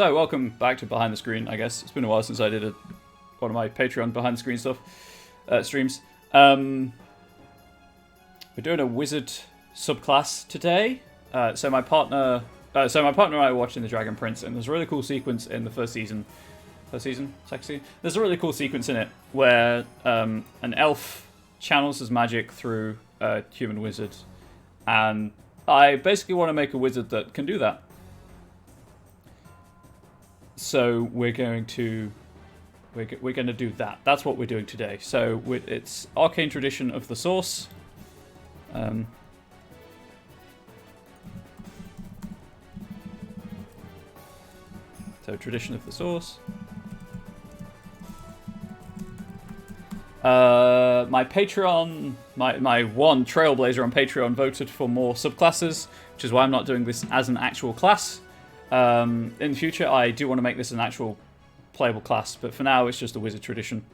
So, welcome back to Behind the Screen, I guess. It's been a while since I did one of my Patreon behind the screen stuff, streams. We're doing a wizard subclass today. So my partner and I were watching The Dragon Prince, and there's a really cool sequence in the second season? There's a really cool sequence in it where an elf channels his magic through a human wizard, and I basically want to make a wizard that can do that. So we're going to do that. That's what we're doing today. So it's Arcane Tradition of the Source. So Tradition of the Source. My Patreon, my one Trailblazer on Patreon voted for more subclasses, which is why I'm not doing this as an actual class. In the future, I do want to make this an actual playable class, but for now, it's just a wizard tradition.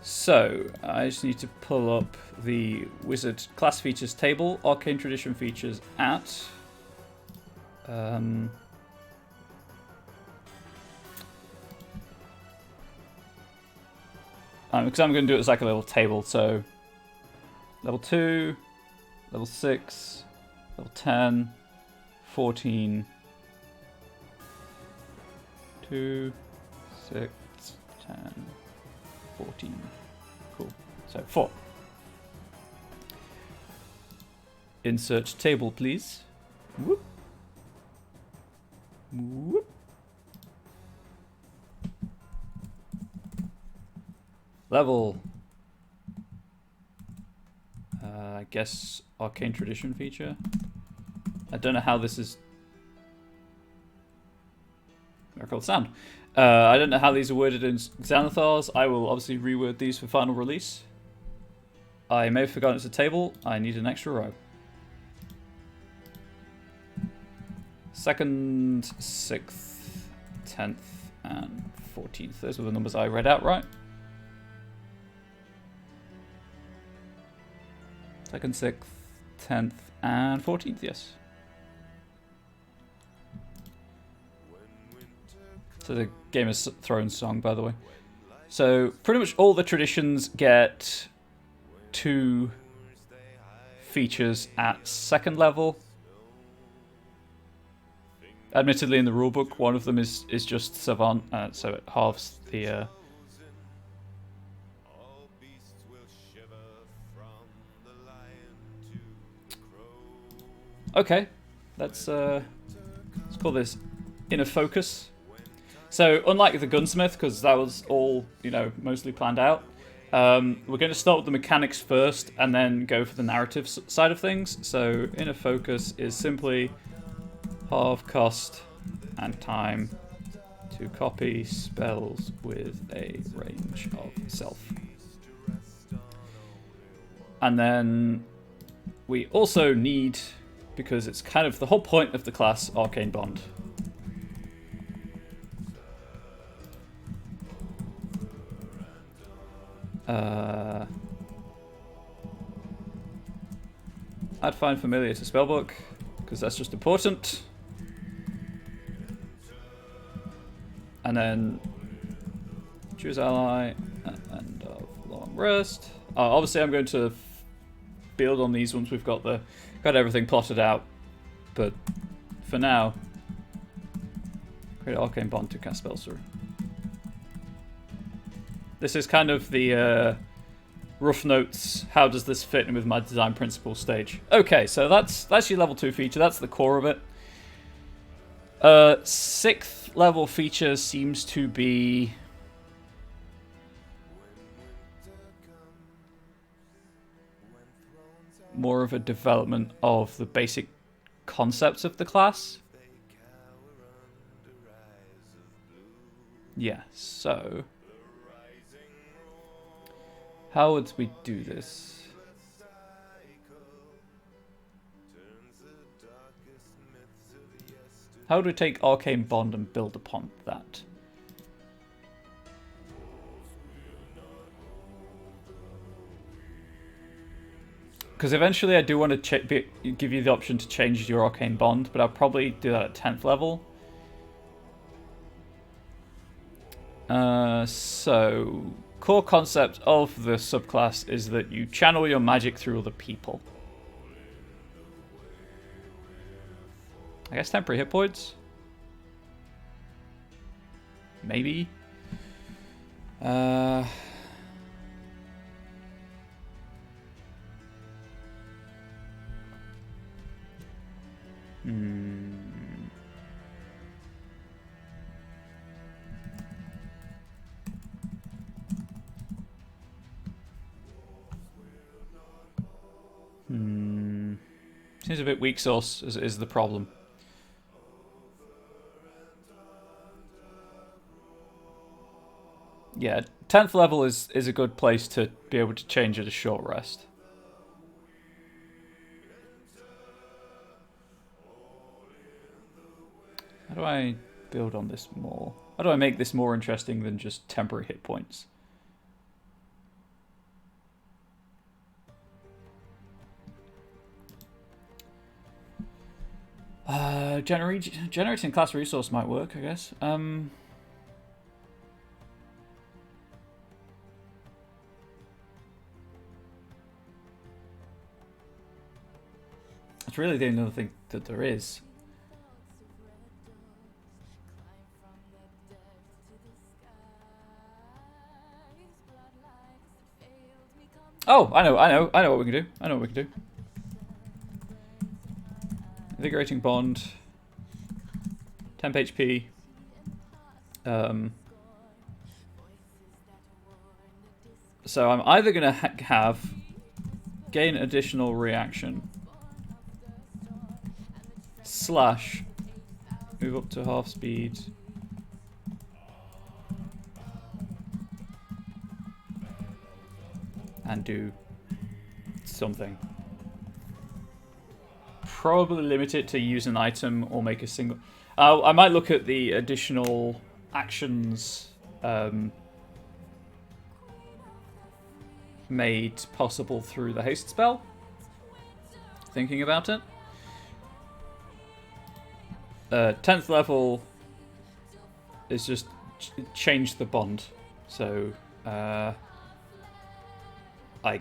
So, I just need to pull up the wizard class features table. Arcane Tradition features at... because I'm going to do it as like a little table, so... Level 2, level 6, level 10... 14, 2, 6, 10, 14. Cool. So 4. Insert table, please. Whoop. Whoop. Level. I guess Arcane Tradition feature. I don't know how this is... Miracle Sound. I don't know how these are worded in Xanathar's. I will obviously reword these for final release. I may have forgotten it's a table. I need an extra row. 2nd, 6th, 10th, and 14th. Those were the numbers I read out, right? 2nd, 6th, 10th, and 14th, yes. So the Game of Thrones song, by the way. So pretty much all the traditions get 2 features at 2nd level. Admittedly, in the rulebook, one of them is just Savant, so it halves the... Okay, let's call this Inner Focus. So, unlike the Gunsmith, because that was all, mostly planned out, we're going to start with the mechanics first and then go for the narrative side of things. So, Inner Focus is simply halve cost and time to copy spells with a range of self. And then we also need, because it's kind of the whole point of the class, Arcane Bond. Add Find Familiar to Spellbook, because that's just important. And then choose ally at end of long rest. Obviously, I'm going to build on these once we've got everything plotted out. But for now, create Arcane Bond to cast spells through. This is kind of the rough notes. How does this fit in with my design principles stage? Okay, so that's your level 2 feature. That's the core of it. 6th level feature seems to be more of a development of the basic concepts of the class. Yeah, so how would we do this? How do we take Arcane Bond and build upon that? Because eventually I do want to give you the option to change your Arcane Bond, but I'll probably do that at 10th level. So, core concept of the subclass is that you channel your magic through other people. I guess temporary hit points? Maybe? Seems a bit weak sauce is the problem. Yeah, 10th level is a good place to be able to change it to short rest. How do I build on this more? How do I make this more interesting than just temporary hit points? Generating class resource might work, I guess. It's really the only other thing that there is. Oh, I know what we can do. I know what we can do. Invigorating Bond. Temp HP. So I'm either going to have gain additional reaction slash move up to half speed and do something. Probably limit it to use an item or make a single... I might look at the additional actions made possible through the haste spell. Thinking about it. 10th level is just change the bond. So I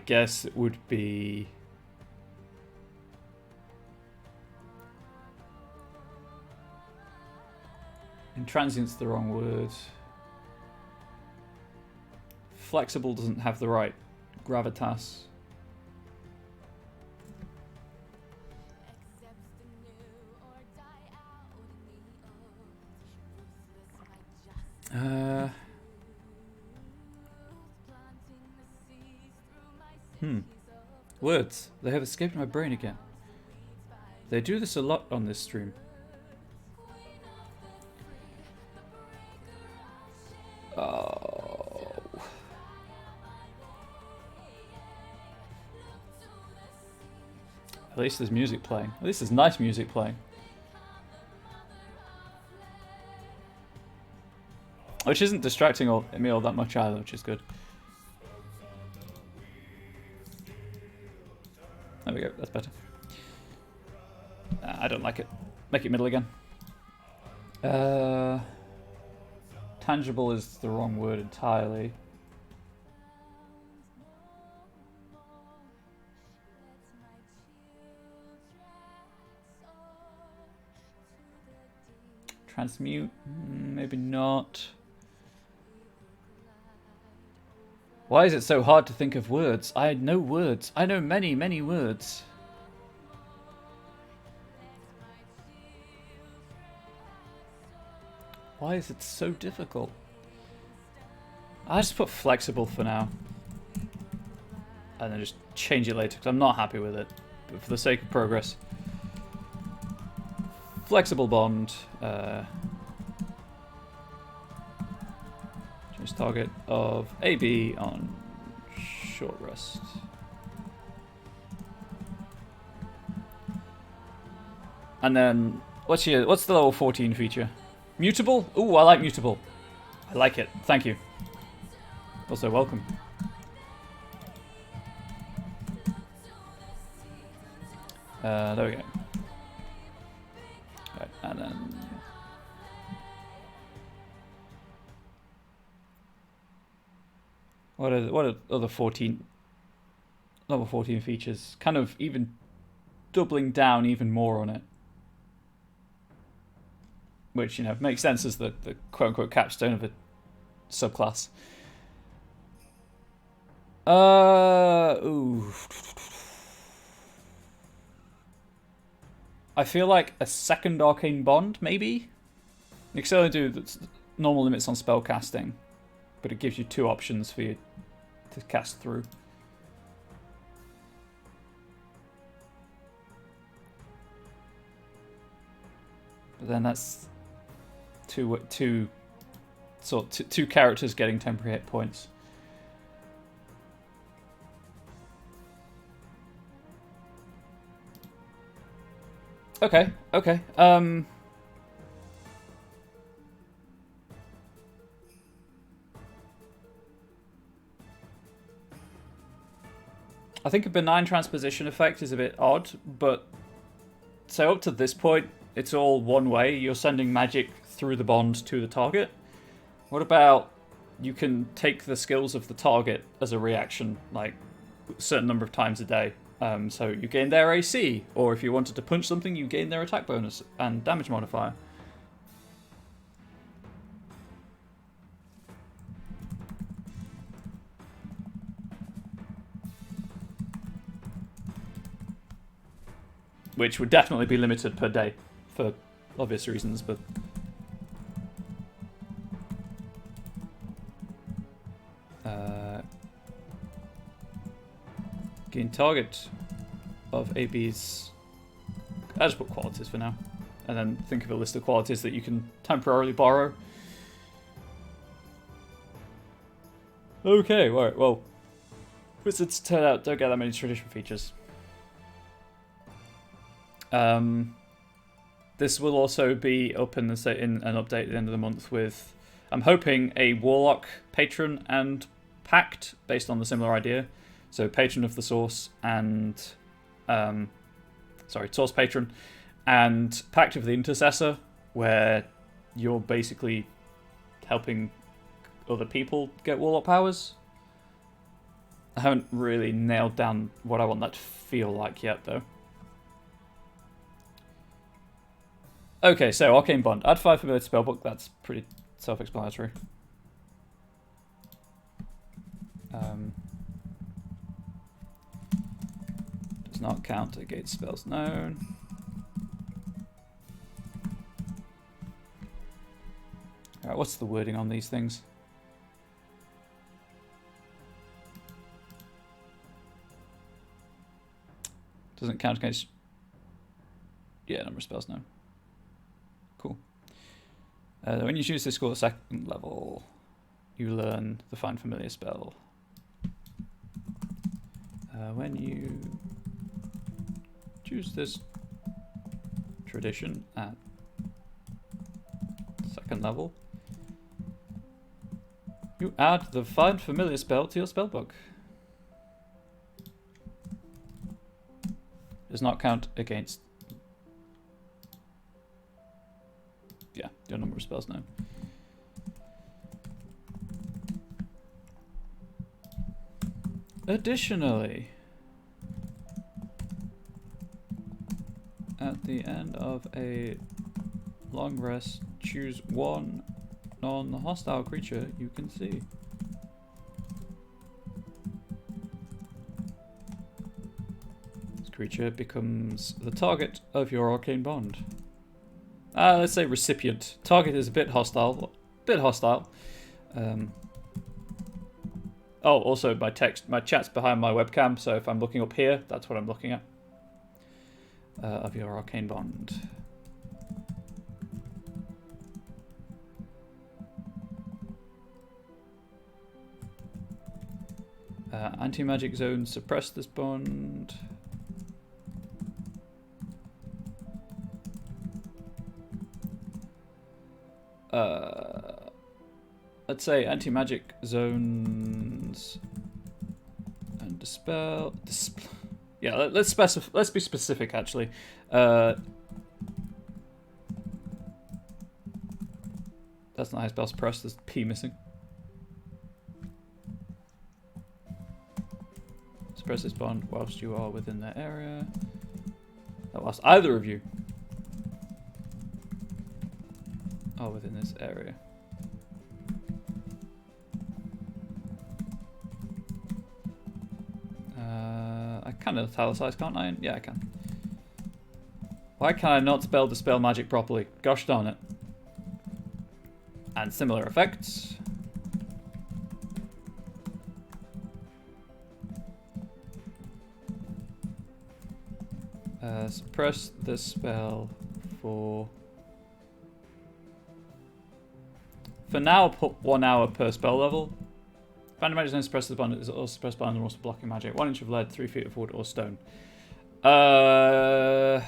guess it would be... Intransient's the wrong word. Flexible doesn't have the right gravitas. Words. They have escaped my brain again. They do this a lot on this stream. Oh. At least there's music playing. At least there's nice music playing. Which isn't distracting me all that much either, which is good. There we go, that's better. I don't like it. Make it middle again. Tangible is the wrong word entirely. Transmute? Maybe not. Why is it so hard to think of words? I know words. I know many, many words. Why is it so difficult? I'll just put flexible for now. And then just change it later, because I'm not happy with it. But for the sake of progress. Flexible bond. Change target of AB on short rest. And then, what's the level 14 feature? Mutable? Ooh, I like mutable. I like it. Thank you. Also, welcome. There we go. Right, and then... What are other 14 level 14 features? Kind of even doubling down even more on it. Which, you know, makes sense as the quote-unquote capstone of a subclass. Ooh. I feel like a second Arcane Bond, maybe? You can only do normal limits on spell casting, but it gives you 2 options for you to cast through. But then that's two characters getting temporary hit points. Okay. I think a benign transposition effect is a bit odd, but so up to this point, it's all one way. You're sending magic through the bond to the target. What about you can take the skills of the target as a reaction, like a certain number of times a day. So you gain their AC, or if you wanted to punch something, you gain their attack bonus and damage modifier. Which would definitely be limited per day, for obvious reasons, but... gain target of AB's... I just put qualities for now. And then think of a list of qualities that you can temporarily borrow. Okay, right, well... Wizards turn out don't get that many tradition features. This will also be up in an update at the end of the month with, I'm hoping, a Warlock patron and pact based on the similar idea. So patron of the source and source patron and pact of the intercessor, where you're basically helping other people get Warlock powers. I haven't really nailed down what I want that to feel like yet, though. Okay, so Arcane Bond. Add 5 familiar to spellbook. That's pretty self-explanatory. Does not count against spells known. Alright, what's the wording on these things? Doesn't count against... Yeah, number of spells known. Cool. When you choose this score at second level, you learn the Find Familiar spell. When you choose this tradition at second level, you add the Find Familiar spell to your spellbook. Does not count against... Yeah, your number of spells known. Additionally, at the end of a long rest, choose one non-hostile creature you can see. This creature becomes the target of your Arcane Bond. Let's say recipient. Target is a bit hostile. Oh, also my chat's behind my webcam, so if I'm looking up here, that's what I'm looking at. Of your Arcane Bond. Anti-magic zone, suppress this bond. Let's say anti-magic zones and dispel. Yeah, let's be specific actually. That's not how spell suppress. There's P missing. suppress this bond whilst you are within that area. Whilst either of you are within this area. I can italicize, can't I? Yeah, I can. Why can I not spell Dispel Magic properly? Gosh darn it. And similar effects. Suppress the spell for now, put 1 hour per spell level. Found magic zone suppress the bond is also suppressed by and also blocking magic. 1 inch of lead, 3 feet of wood or stone. That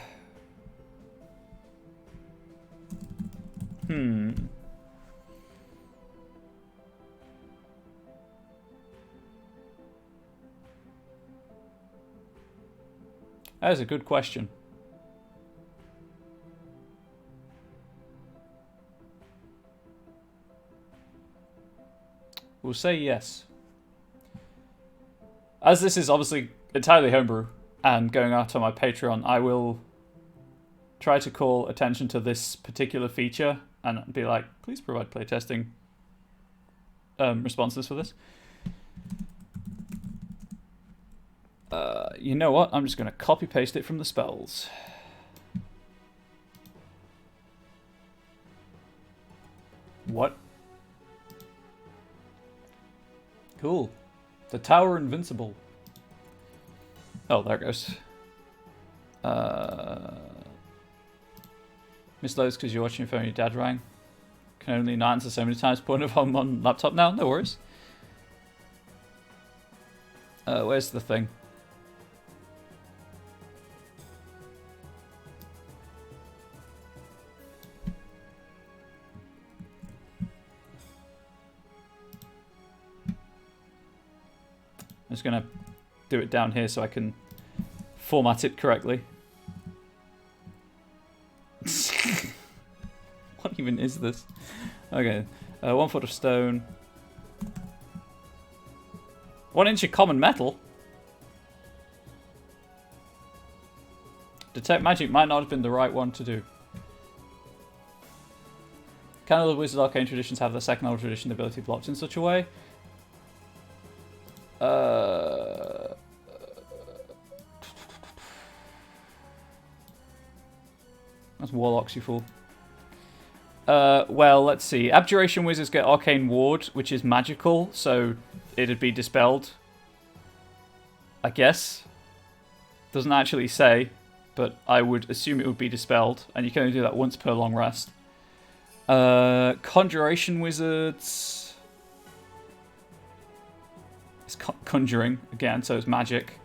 is a good question. We'll say yes. As this is obviously entirely homebrew and going out on my Patreon, I will try to call attention to this particular feature and be like, please provide playtesting responses for this. You know what? I'm just going to copy paste it from the spells. What? Cool. The Tower Invincible. Oh, there it goes. Miss Lowe's because you're watching your phone, your dad rang. Can only not answer so many times. Point of I'm on laptop now. No worries. Where's the thing? I'm just going to do it down here so I can format it correctly. What even is this? Okay, 1 foot of stone. 1 inch of common metal? Detect magic might not have been the right one to do. Can other Wizard Arcane traditions have the second level tradition ability blocked in such a way? That's Warlocks, you fool. Well, let's see. Abjuration Wizards get Arcane Ward, which is magical, so it'd be dispelled. I guess. Doesn't actually say, but I would assume it would be dispelled, and you can only do that once per long rest. Conjuration Wizards... It's conjuring, again, so it's magic.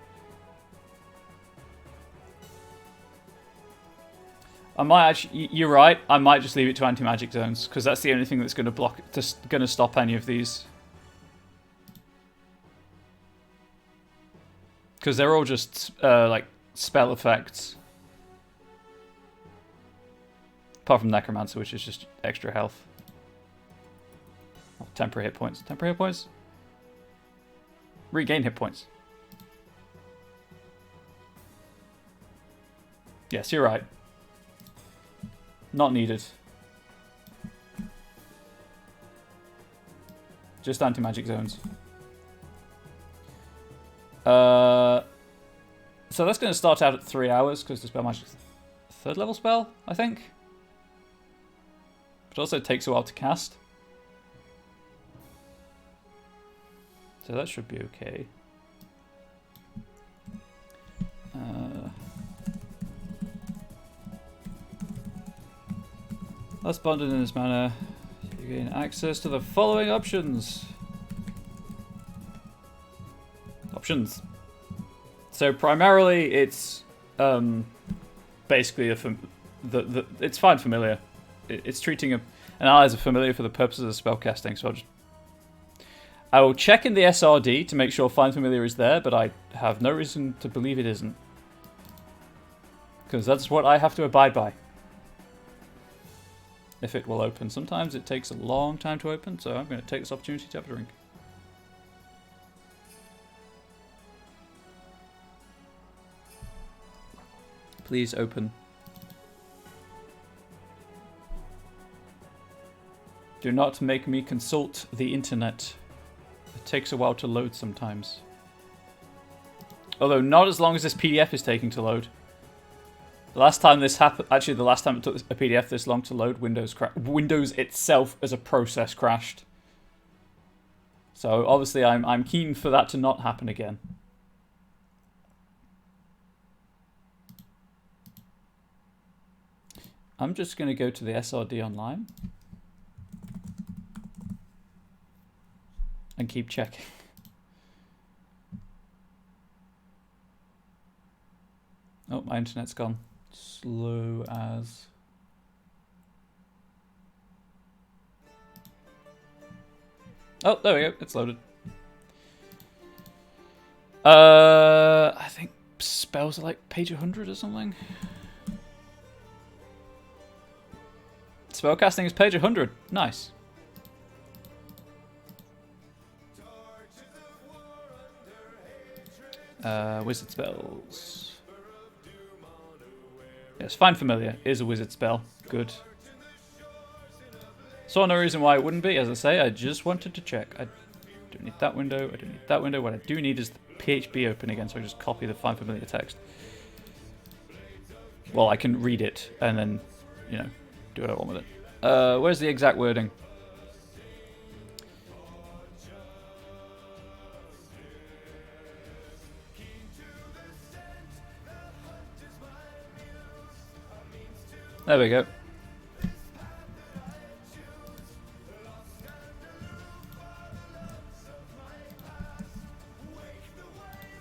I might actually, you're right, I might just leave it to anti-magic zones, because that's the only thing that's going to block, going to stop any of these. Because they're all just, like, spell effects. Apart from Necromancer, which is just extra health. Oh, temporary hit points. Temporary hit points? Regain hit points. Yes, you're right. Not needed. Just anti-magic zones. So that's going to start out at 3 hours, because the spell magic is a 3rd level spell, I think. But also takes a while to cast. So that should be okay. Last bonded in this manner, you gain access to the following options. So primarily, it's basically it's find familiar. It's treating an ally as a familiar for the purposes of spellcasting. So I will check in the SRD to make sure find familiar is there, but I have no reason to believe it isn't, because that's what I have to abide by. If it will open. Sometimes it takes a long time to open, so I'm going to take this opportunity to have a drink. Please open. Do not make me consult the internet. It takes a while to load sometimes. Although not as long as this PDF is taking to load. The last time this happened, actually the last time it took a PDF this long to load, Windows itself as a process crashed. So obviously I'm keen for that to not happen again. I'm just going to go to the SRD online and keep checking. Oh, my internet's gone. Slow as... Oh, there we go. It's loaded. I think spells are like page 100 or something. Spellcasting is page 100. Nice. Wizard spells. Yes, find familiar is a wizard spell. Good. Saw no reason why it wouldn't be. As I say, I just wanted to check. I don't need that window. I don't need that window. What I do need is the PHP open again, so I just copy the find familiar text. Well, I can read it and then, you know, do what I want with it. Where's the exact wording? There we go.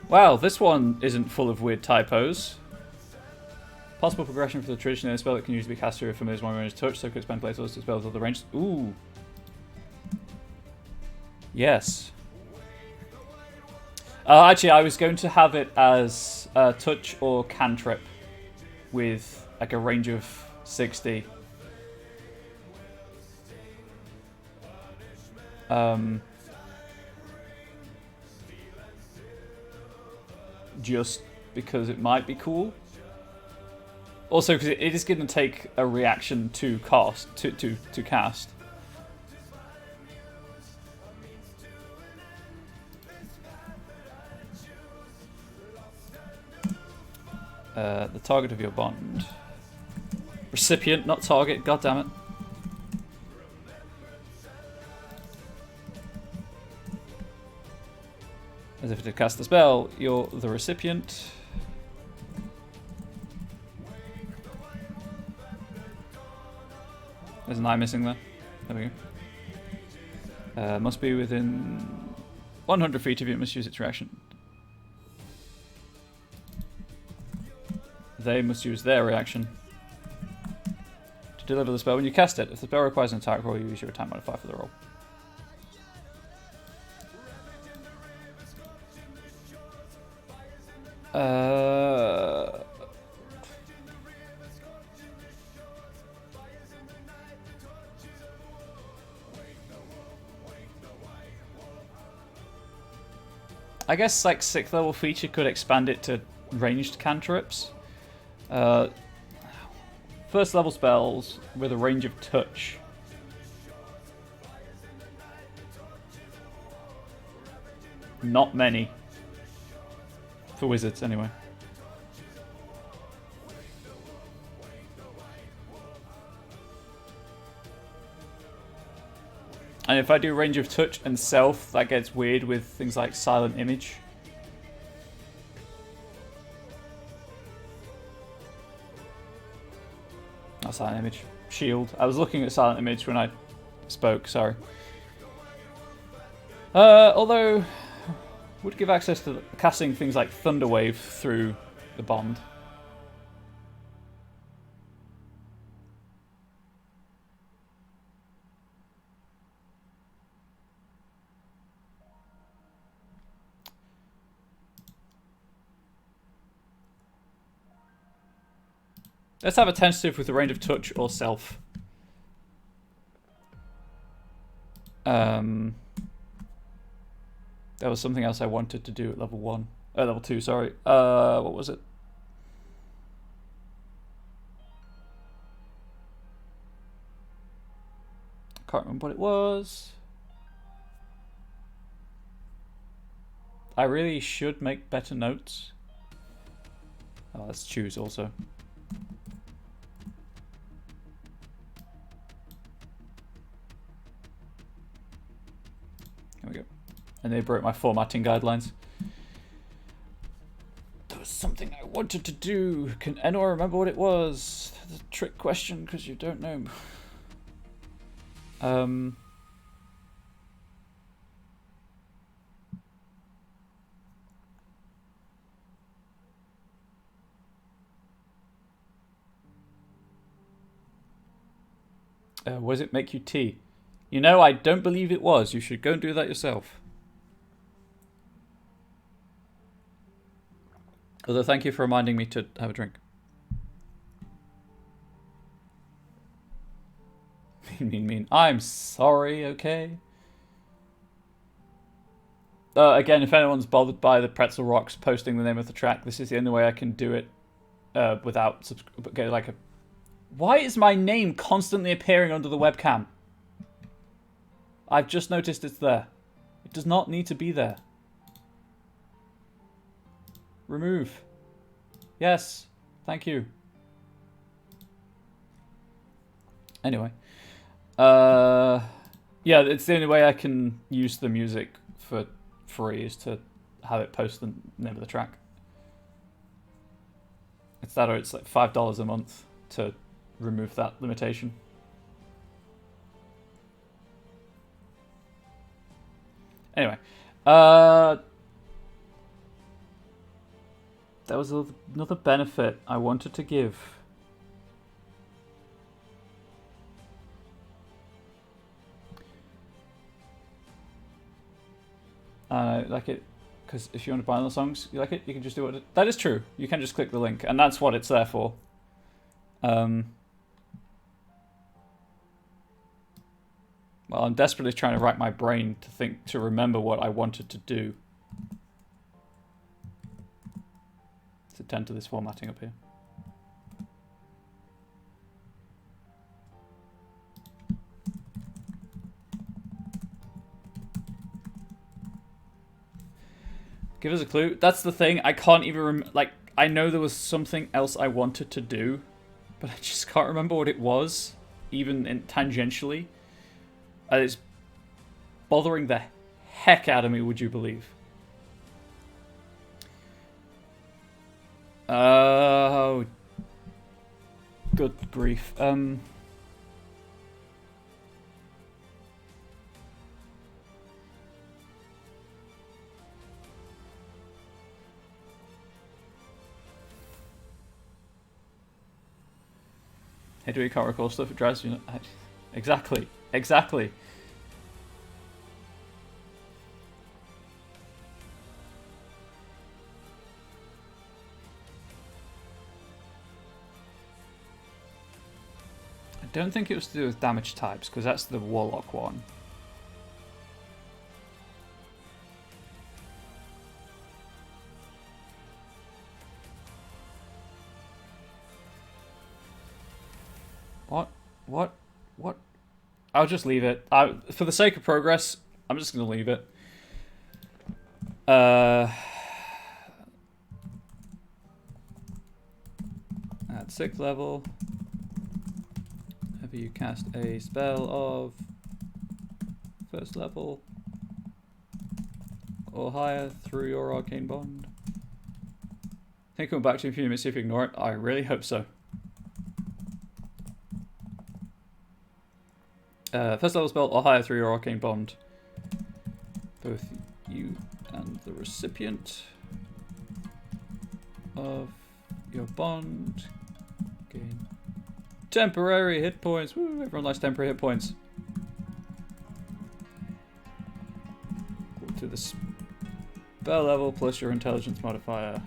Wow, this one isn't full of weird typos. Possible progression for the traditional spell that can usually be cast through a familiar's one range touch, so could expand placeholders to spells of the range. Ooh. Yes. Actually, I was going to have it as touch or cantrip with like a range of 60. Just because it might be cool. Also, because it is going to take a reaction to cast. The target of your bond. Recipient, not target. God damn it. As if to cast the spell, you're the recipient. There's an eye missing there. There we go. Must be within 100 feet of you. Must use its reaction. They must use their reaction to deliver the spell when you cast it. If the spell requires an attack roll, you use your attack modifier for the roll. I guess like 6th level feature could expand it to ranged cantrips. First level spells with a range of touch. Not many. For wizards, anyway. And if I do range of touch and self, that gets weird with things like silent image. Not silent image. Shield. I was looking at silent image when I spoke, sorry. Although, would give access to casting things like Thunderwave through the bond. Let's have a tentative with the range of touch or self. There was something else I wanted to do at level 1. Level 2, sorry. What was it? Can't remember what it was. I really should make better notes. Oh, let's choose also. There we go. And they broke my formatting guidelines. There was something I wanted to do. Can anyone remember what it was? That's a trick question because you don't know. Was it make you tea? You know, I don't believe it was. You should go and do that yourself. Although, thank you for reminding me to have a drink. Mean. I'm sorry, okay? Again, if anyone's bothered by the Pretzel Rocks posting the name of the track, this is the only way I can do it without get like a. Why is my name constantly appearing under the webcam? I've just noticed it's there. It does not need to be there. Remove. Yes. Thank you. Anyway. Yeah, it's the only way I can use the music for free is to have it post the name of the track. It's that or it's like $5 a month to remove that limitation. Anyway, there was another benefit I wanted to give. Like it, because if you want to buy the songs, you like it, you can just do it. That is true. You can just click the link, and that's what it's there for. Well, I'm desperately trying to rack my brain to remember what I wanted to do. Let's attend to this formatting up here. Give us a clue. That's the thing. I can't even like. I know there was something else I wanted to do, but I just can't remember what it was, even tangentially. It's bothering the heck out of me, would you believe? Oh, good grief. Hey, do you can't recall stuff? It drives you. Exactly. Exactly. I don't think it was to do with damage types, because that's the Warlock one. What? I'll just leave it. For the sake of progress, I'm just going to leave it. At 6th level, whenever you cast a spell of 1st level or higher through your arcane bond. I think I'll come back to you in a few minutes, see if you ignore it. I really hope so. 1st level spell or higher through your arcane bond. Both you and the recipient of your bond gain temporary hit points. Woo, everyone likes temporary hit points. Equal to the spell level plus your intelligence modifier.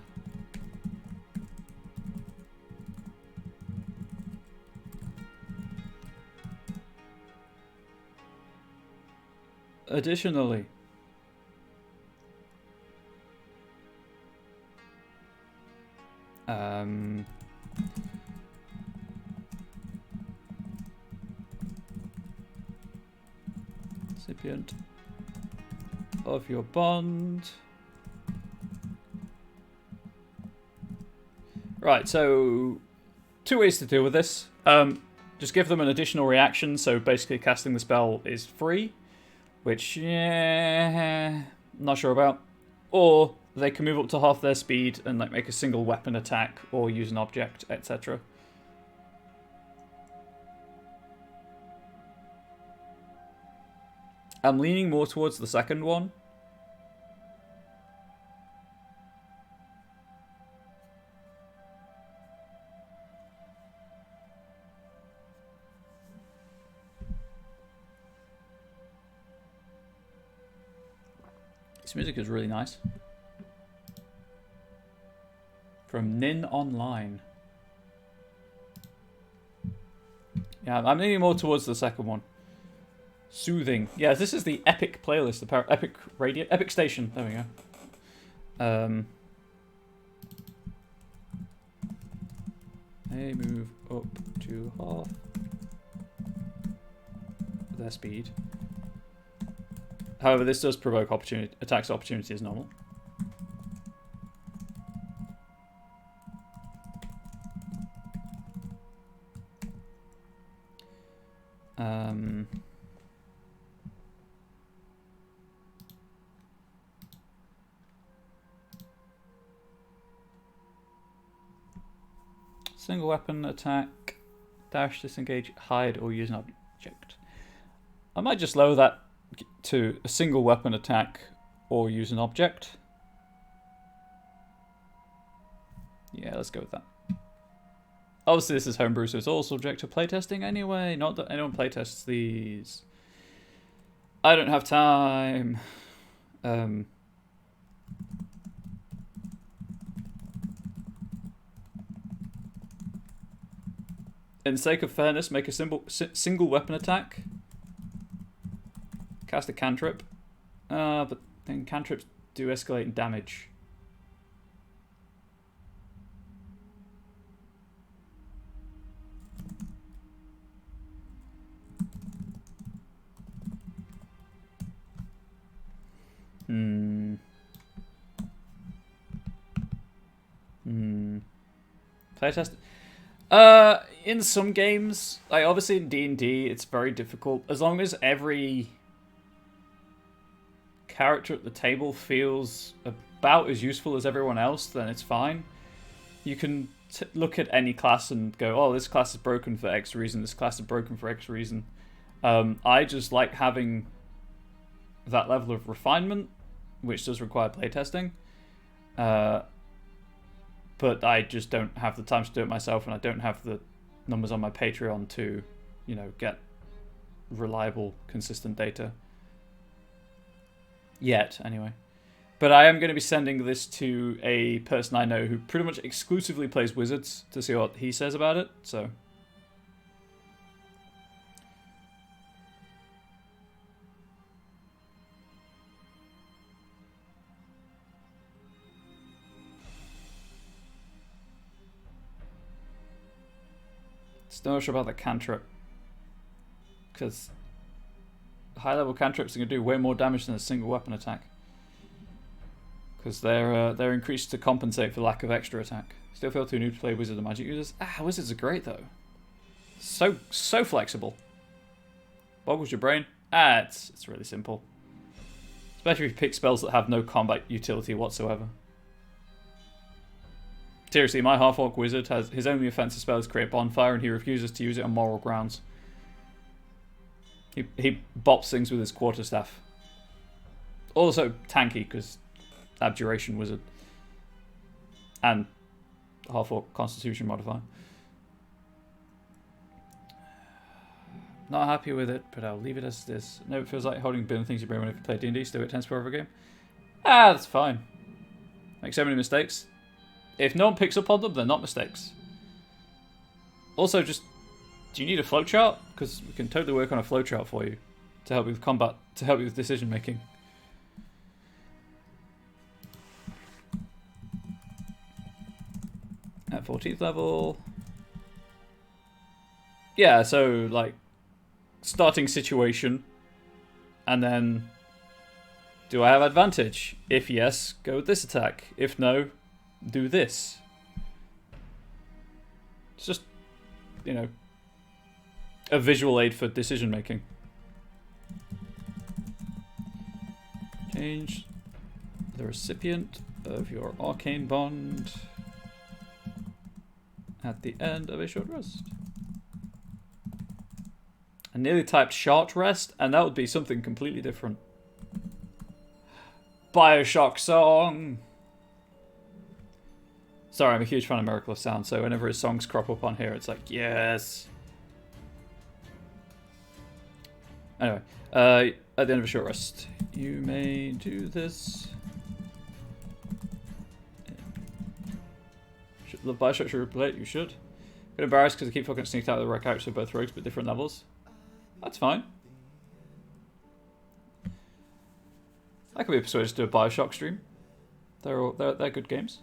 Additionally, Recipient of your bond. Right, so 2 ways to deal with this. Just give them an additional reaction, so basically casting the spell is free, which, yeah, not sure about. Or they can move up to half their speed and like make a single weapon attack or use an object, etc. I'm leaning more towards the second one. This music is really nice. From Nin Online. Yeah, I'm leaning more towards the second one. Soothing. Yeah, this is the Epic playlist, the Epic Radio, Epic Station. There we go. They move up to half their speed. However, this does provoke attacks opportunity as normal. Single weapon attack, dash, disengage, hide, or use an object. I might just lower that to a single weapon attack or use an object. Yeah, let's go with that. Obviously, this is homebrew, so it's all subject to playtesting anyway. Not that anyone playtests these. I don't have time. In the sake of fairness, make a single weapon attack. Cast a cantrip. But then cantrips do escalate in damage. Playtest. In some games, like obviously in D&D, it's very difficult. As long as every character at the table feels about as useful as everyone else, then it's fine. You can look at any class and go, oh, this class is broken for X reason, this class is broken for X reason. I just like having that level of refinement, which does require playtesting. But I just don't have the time to do it myself, and I don't have the numbers on my Patreon to, you know, get reliable, consistent data. Yet, anyway. But I am going to be sending this to a person I know who pretty much exclusively plays Wizards to see what he says about it, so... Still not sure about the cantrip, because high-level cantrips are going to do way more damage than a single weapon attack, because they're increased to compensate for lack of extra attack. Still feel too new to play Wizards and Magic users. Wizards are great though. So flexible. Boggles your brain. It's really simple, especially if you pick spells that have no combat utility whatsoever. Seriously, my half-orc wizard has his only offensive spell is create bonfire, and he refuses to use it on moral grounds. He bops things with his quarterstaff. Also tanky, because abjuration wizard. And half-orc constitution modifier. Not happy with it, but I'll leave it as it is. No, it feels like holding bin things you bring whenever you play D&D, still at 10 per over game. That's fine. Make so many mistakes. If no one picks up on them, they're not mistakes. Also, just, do you need a flowchart? Because we can totally work on a flowchart for you to help you with combat, to help you with decision making. At 14th level. Yeah, so like starting situation. And then, do I have advantage? If yes, go with this attack. If no, do this. It's just, you know, a visual aid for decision making. Change the recipient of your arcane bond at the end of a short rest. I nearly typed short rest, and that would be something completely different. Bioshock song! Sorry, I'm a huge fan of Miracle of Sound, so whenever his songs crop up on here, it's like, yes! Anyway, at the end of a short rest, you may do this. The Bioshock should replay it, you should. Bit embarrassed because I keep fucking sneaked out of the right couch, so both rogues, but different levels. That's fine. I could be persuaded to do a Bioshock stream. They're good games.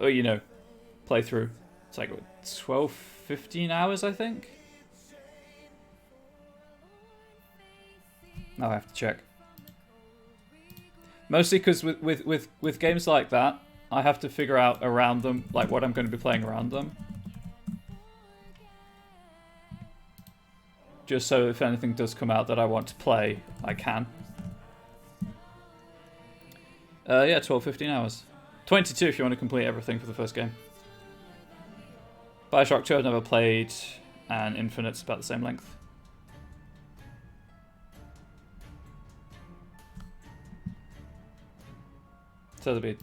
Oh, you know, playthrough. It's like 12, 15 hours, I think. Now I have to check. Mostly because with games like that, I have to figure out around them, like what I'm going to be playing around them. Just so if anything does come out that I want to play, I can. Yeah, 12, 15 hours. 22 if you want to complete everything for the first game. Bioshock 2 I've never played, and Infinite's about the same length. So there'll be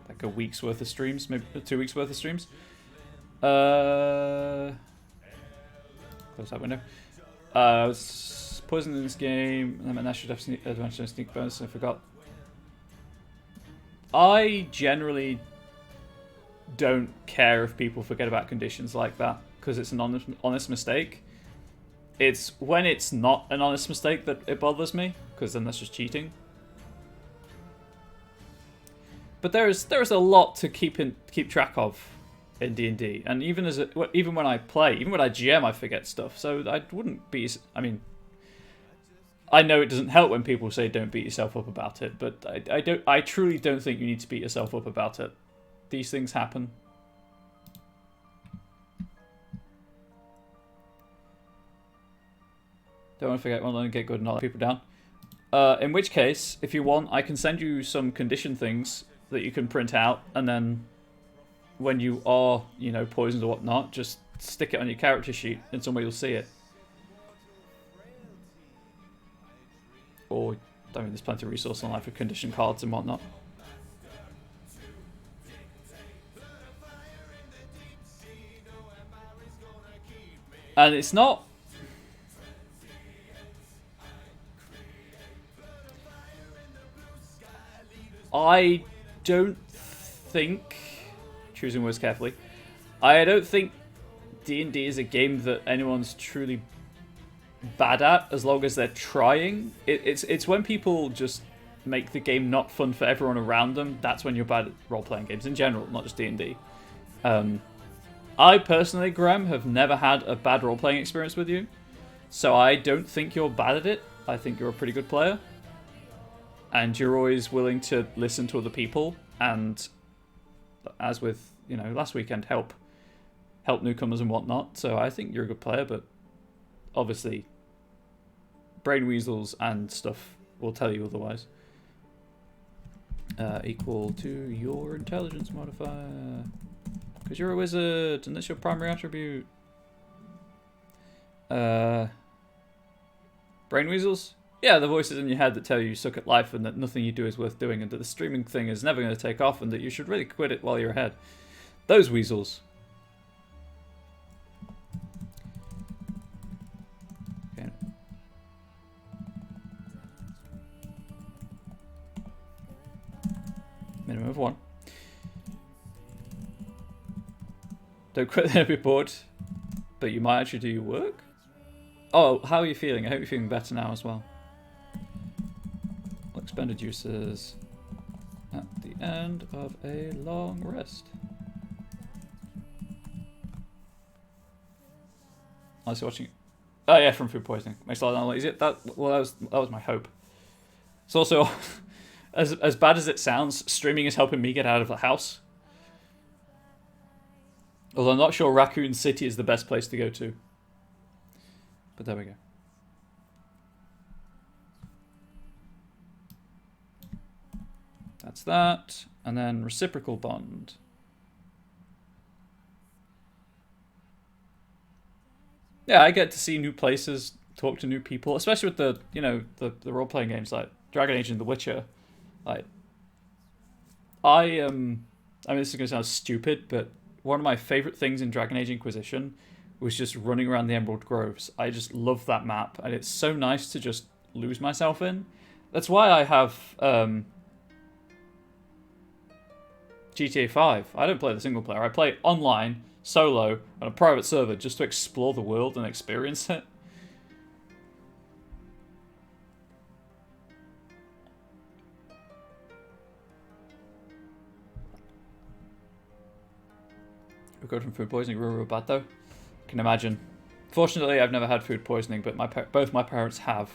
like a week's worth of streams, maybe 2 weeks worth of streams. Close that window. I was poisoned in this game, and then I should have advantage and sneak bonus, and I forgot. I generally don't care if people forget about conditions like that, because it's an honest mistake. It's when it's not an honest mistake that it bothers me, because then that's just cheating. But there's a lot to keep track of in D&D, and even when I play, even when I GM, I forget stuff. So I wouldn't be. I mean, I know it doesn't help when people say don't beat yourself up about it, but I truly don't think you need to beat yourself up about it. These things happen. Don't want to forget one, get good and not let people down. In which case, if you want, I can send you some condition things that you can print out, and then when you are, you know, poisoned or whatnot, just stick it on your character sheet and somewhere you'll see it. Or, I mean, there's plenty of resources online for condition cards and whatnot. And it's not... I don't think, choosing words carefully, I don't think D&D is a game that anyone's truly bad at, as long as they're trying. It's when people just make the game not fun for everyone around them, that's when you're bad at role-playing games in general, not just D&D. I personally, Graham, have never had a bad role-playing experience with you, so I don't think you're bad at it. I think you're a pretty good player. And you're always willing to listen to other people, and as with, you know, last weekend, help newcomers and whatnot. So I think you're a good player, but obviously brain weasels and stuff will tell you otherwise. Equal to your intelligence modifier, because you're a wizard and that's your primary attribute. Brain weasels? Yeah, the voices in your head that tell you suck at life and that nothing you do is worth doing and that the streaming thing is never going to take off and that you should really quit it while you're ahead. Those weasels. Okay. Minimum of 1. Don't quit there, be bored, but you might actually do your work? Oh, how are you feeling? I hope you're feeling better now as well. Expended juices at the end of a long rest. Honestly, watching. Oh yeah, from food poisoning makes a lot easier. That was my hope. It's also as bad as it sounds, streaming is helping me get out of the house. Although I'm not sure Raccoon City is the best place to go to. But there we go. That's that. And then reciprocal bond. Yeah, I get to see new places, talk to new people, especially with the, you know, the role-playing games like Dragon Age and The Witcher. Like, I mean, this is going to sound stupid, but one of my favorite things in Dragon Age Inquisition was just running around the Emerald Groves. I just love that map, and it's so nice to just lose myself in. That's why I have GTA 5. I don't play the single player. I play online, solo, on a private server just to explore the world and experience it. Recovered from food poisoning, real bad though. Can imagine. Fortunately, I've never had food poisoning, but both my parents have.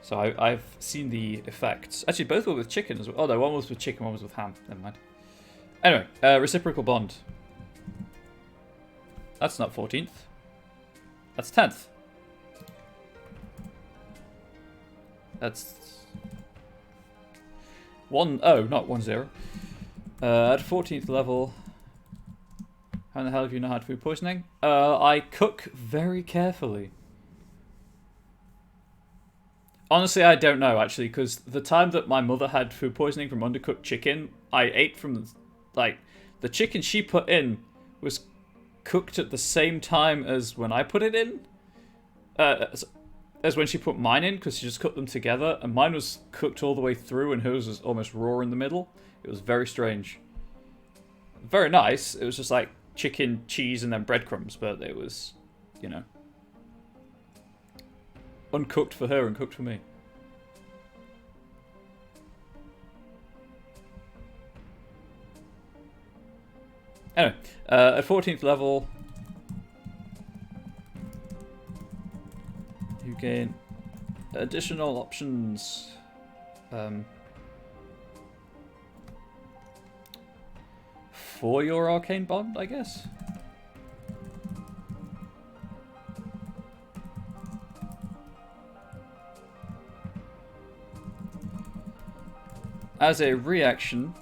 So I've seen the effects. Actually, both were with chicken as well. Oh no, one was with chicken, one was with ham. Never mind. Anyway, reciprocal bond. That's not 14th. That's 10th. That's 1. Oh, not 1-0. At 14th level. How in the hell have you not had food poisoning? I cook very carefully. Honestly, I don't know, actually, because the time that my mother had food poisoning from undercooked chicken, I ate from, like, the chicken she put in was cooked at the same time as when I put it in. As when she put mine in, because she just cooked them together, and mine was cooked all the way through, and hers was almost raw in the middle. It was very strange. Very nice. It was just like chicken, cheese, and then breadcrumbs, but it was, you know, uncooked for her and cooked for me. Anyway, at 14th level, you gain additional options. For your arcane bond, I guess. As a reaction,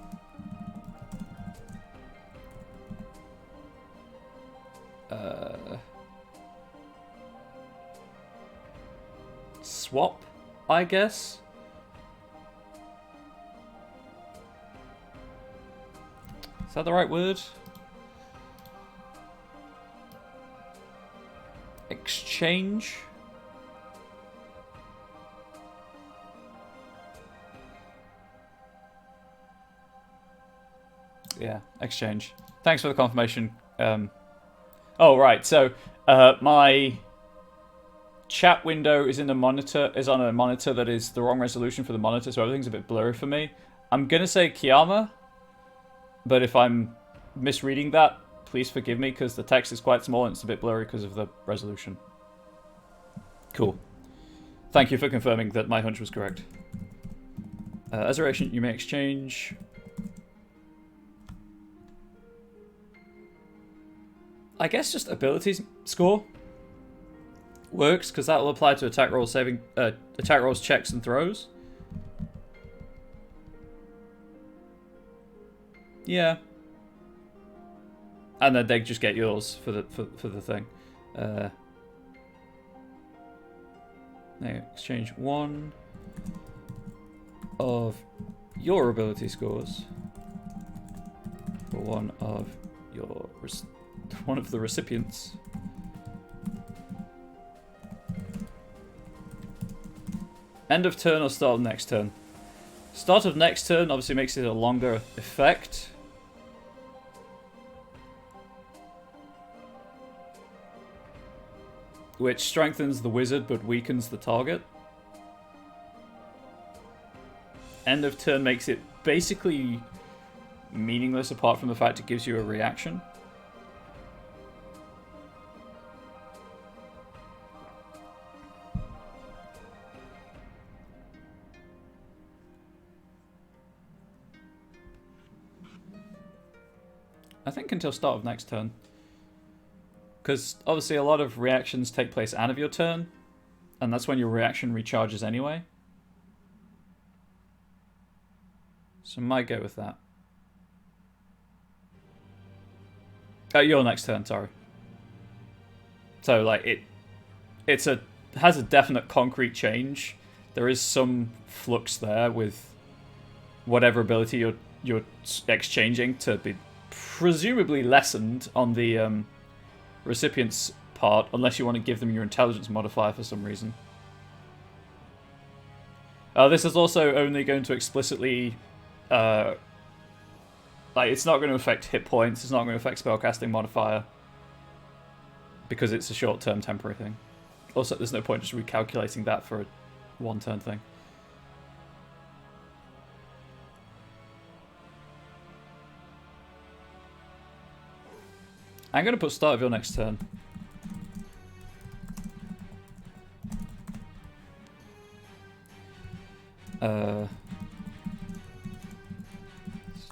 swap, I guess. Is that the right word? Exchange. Yeah, exchange. Thanks for the confirmation. Oh, right. So, my chat window is in the monitor, is on a monitor that is the wrong resolution for the monitor, so everything's a bit blurry for me. I'm gonna say Kiama, but if I'm misreading that, please forgive me, because the text is quite small and it's a bit blurry because of the resolution. Cool. Thank you for confirming that my hunch was correct. As a reaction, you may exchange. I guess just abilities score works, because that will apply to attack rolls, attack rolls, checks, and throws. Yeah. And then they just get yours for the thing. Exchange one of your ability scores for one of the recipients. End of turn or start of next turn? Start of next turn obviously makes it a longer effect. Which strengthens the wizard but weakens the target. End of turn makes it basically meaningless apart from the fact it gives you a reaction. I think until start of next turn. Because obviously a lot of reactions take place out of your turn, and that's when your reaction recharges anyway. So might go with that. Your next turn, sorry. So like it has a definite concrete change. There is some flux there with whatever ability you're exchanging to be presumably lessened on the recipient's part, unless you want to give them your intelligence modifier for some reason. This is also only going to explicitly like, it's not going to affect hit points, it's not going to affect spellcasting modifier, because it's a short-term temporary thing. Also, there's no point just recalculating that for a one-turn thing. I'm going to put start of your next turn. Does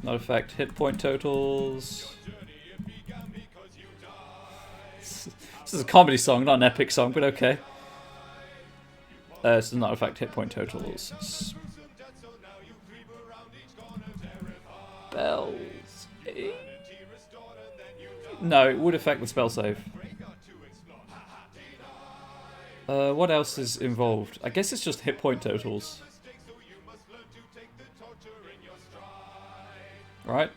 not affect hit point totals. This is a comedy song, not an epic song, but okay. This does not affect hit point totals. Spells. No, it would affect the spell save. What else is involved? I guess it's just hit point totals. Right?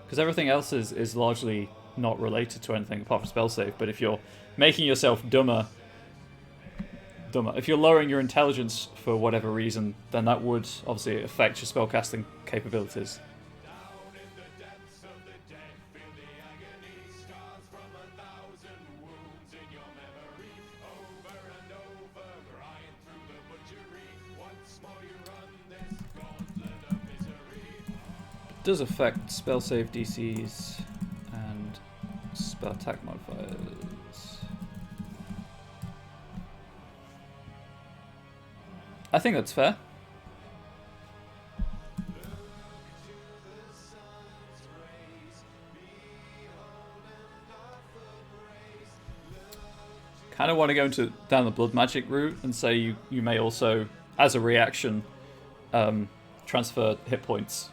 Because everything else is largely not related to anything apart from spell save. But if you're making yourself dumber, if you're lowering your intelligence for whatever reason, then that would obviously affect your spellcasting capabilities. It does affect spell save DCs and spell attack modifiers. I think that's fair. Kind of want to go down the blood magic route and say you may also, as a reaction, transfer hit points.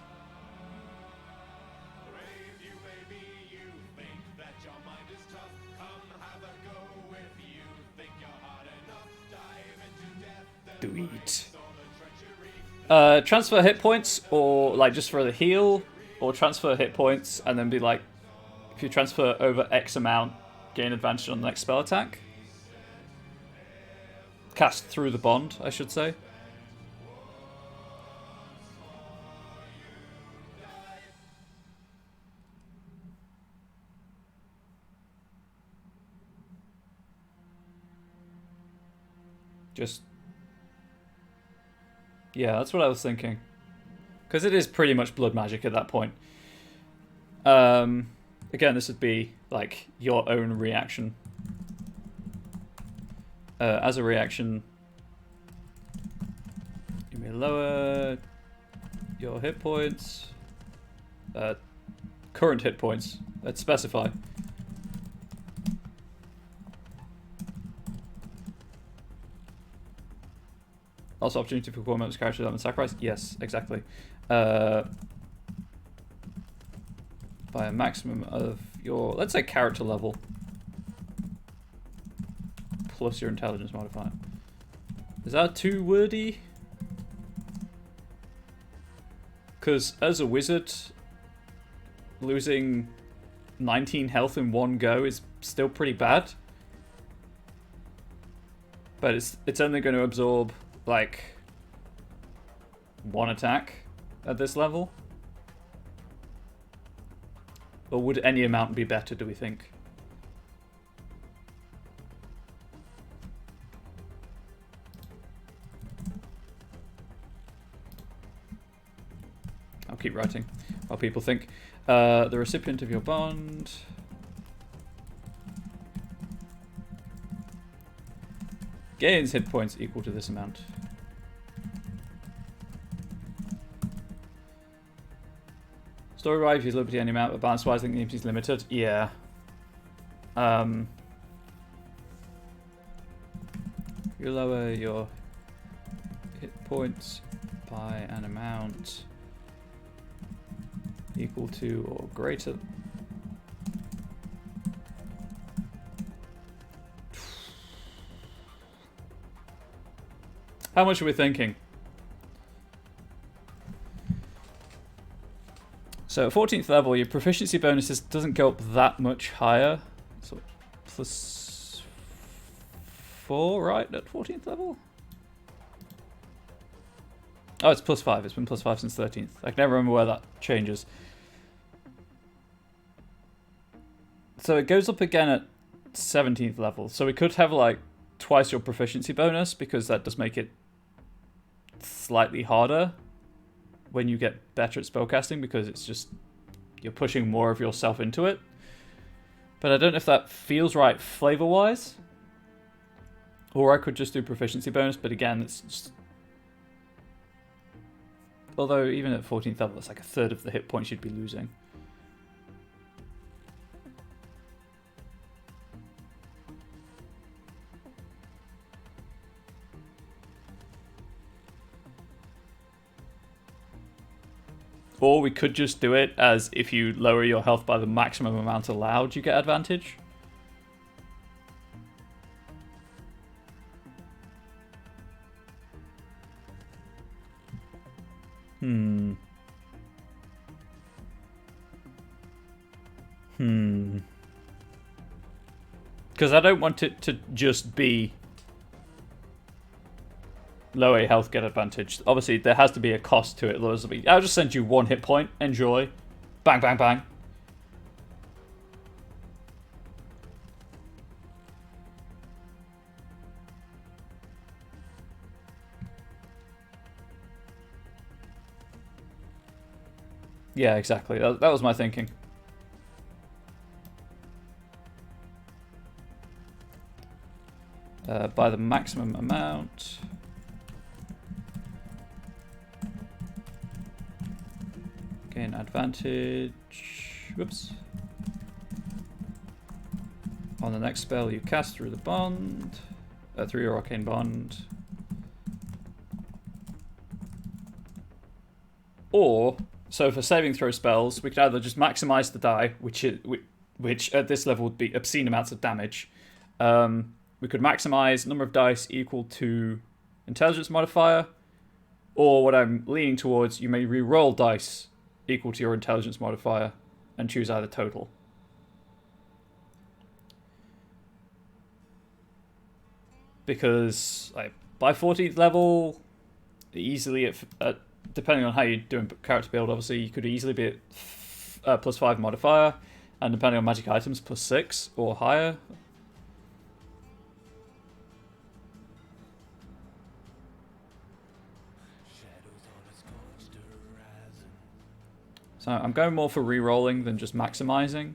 Transfer hit points, or like just for the heal, or transfer hit points and then be like, if you transfer over X amount, gain advantage on the next spell attack. Cast through the bond, I should say. Just... yeah, that's what I was thinking. Because it is pretty much blood magic at that point. Again, this would be like your own reaction. As a reaction, you may lower your hit points. Current hit points. Let's specify. Also, opportunity for core members' character development sacrifice? Yes, exactly. By a maximum of your, let's say, character level. Plus your intelligence modifier. Is that too wordy? Because as a wizard, losing 19 health in one go is still pretty bad. But it's only going to absorb like one attack at this level. Or would any amount be better, do we think? I'll keep writing while people think. The recipient of your bond. Gains hit points equal to this amount. Story-wise, use Liberty any amount, but balance-wise, I think the EMP is limited. Yeah. You lower your hit points by an amount equal to or greater. How much are we thinking? So at 14th level, your proficiency bonuses doesn't go up that much higher. So +4, right, at 14th level? Oh, it's +5. It's been +5 since 13th. I can never remember where that changes. So it goes up again at 17th level. So we could have like twice your proficiency bonus, because that does make it slightly harder when you get better at spellcasting, because it's just you're pushing more of yourself into it. But I don't know if that feels right flavor-wise. Or I could just do proficiency bonus, but again, it's just... Although even at 14th level, it's like a third of the hit points you'd be losing. Or we could just do it as if you lower your health by the maximum amount allowed, you get advantage. Because I don't want it to just be lower your health, get advantage. Obviously, there has to be a cost to it. I'll just send you 1 hit point. Enjoy. Bang, bang, bang. Yeah, exactly. That was my thinking. By the maximum amount. Gain advantage. Whoops. On the next spell you cast through the bond. Through your arcane bond. Or, so for saving throw spells, we could either just maximize the die, which at this level would be obscene amounts of damage. We could maximize number of dice equal to intelligence modifier, or what I'm leaning towards, you may re-roll dice equal to your intelligence modifier and choose either total. Because like by 14th level, easily depending on how you're doing character build, obviously you could easily be at +5 modifier, and depending on magic items, +6 or higher. So I'm going more for re-rolling than just maximizing.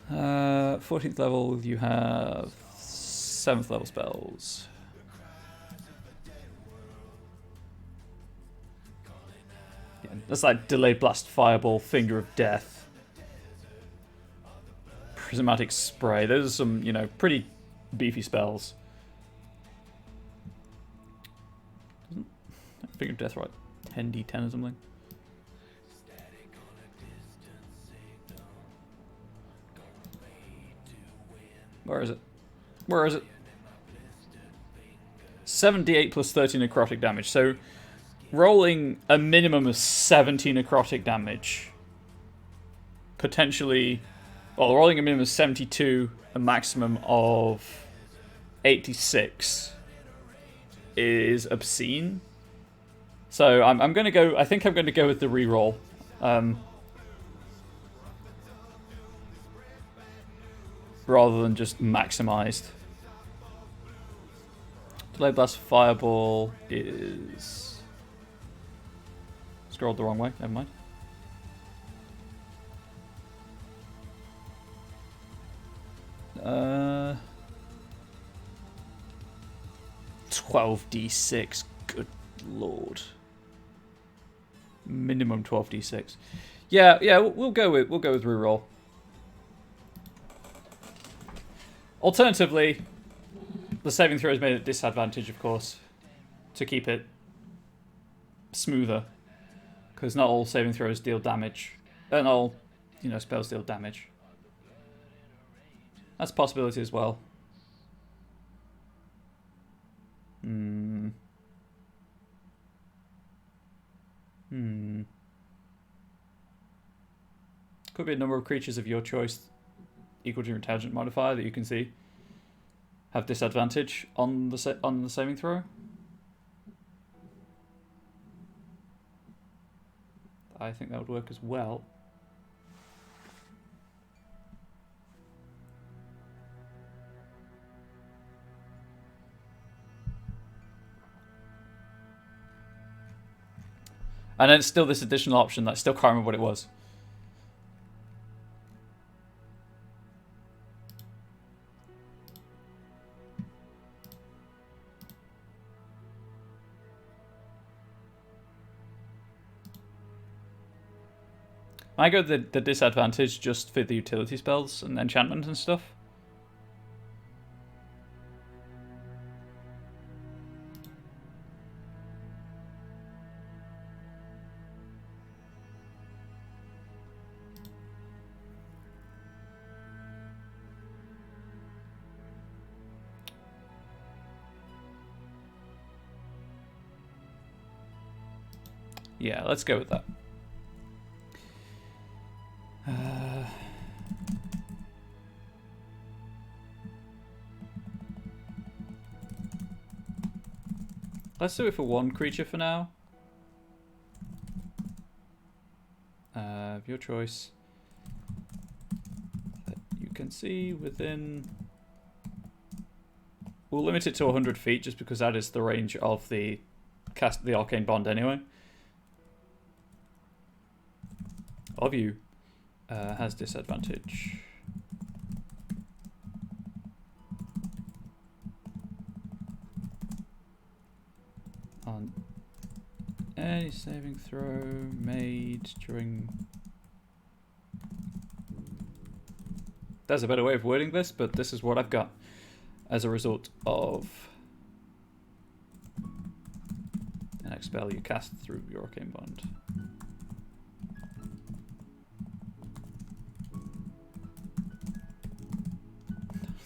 14th level, you have 7th level spells. Yeah, that's like Delayed Blast, Fireball, Finger of Death, Prismatic Spray. Those are some, you know, pretty beefy spells. Finger of Death, right? 10d10 or something. Where is it? Where is it? 7d8 plus 30 necrotic damage. So, rolling a minimum of 70 necrotic damage. Potentially... Well, rolling a minimum of 72, a maximum of 86 is obscene. So, I'm going to go... I think I'm going to go with the reroll. Rather than just maximized. Delayed Blast Fireball is... Scrolled the wrong way, never mind. Uh, 12d6, good lord. Minimum 12d6. Yeah, we'll go with reroll. Alternatively, the saving throw is made at disadvantage, of course, to keep it smoother, because not all saving throws deal damage, and all spells deal damage. That's a possibility as well. Could be a number of creatures of your choice equal to your intelligence modifier that you can see have disadvantage on the saving throw. I think that would work as well. And then it's still this additional option that I still can't remember what it was. I go the disadvantage just for the utility spells and enchantment and stuff. Yeah, let's go with that. Let's do it for one creature for now. Of your choice. That you can see within... We'll limit it to 100 feet just because that is the range of the Arcane Bond anyway. Of you has disadvantage. On any saving throw made during... There's a better way of wording this, but this is what I've got as a result of the next spell you cast through your Arcane Bond.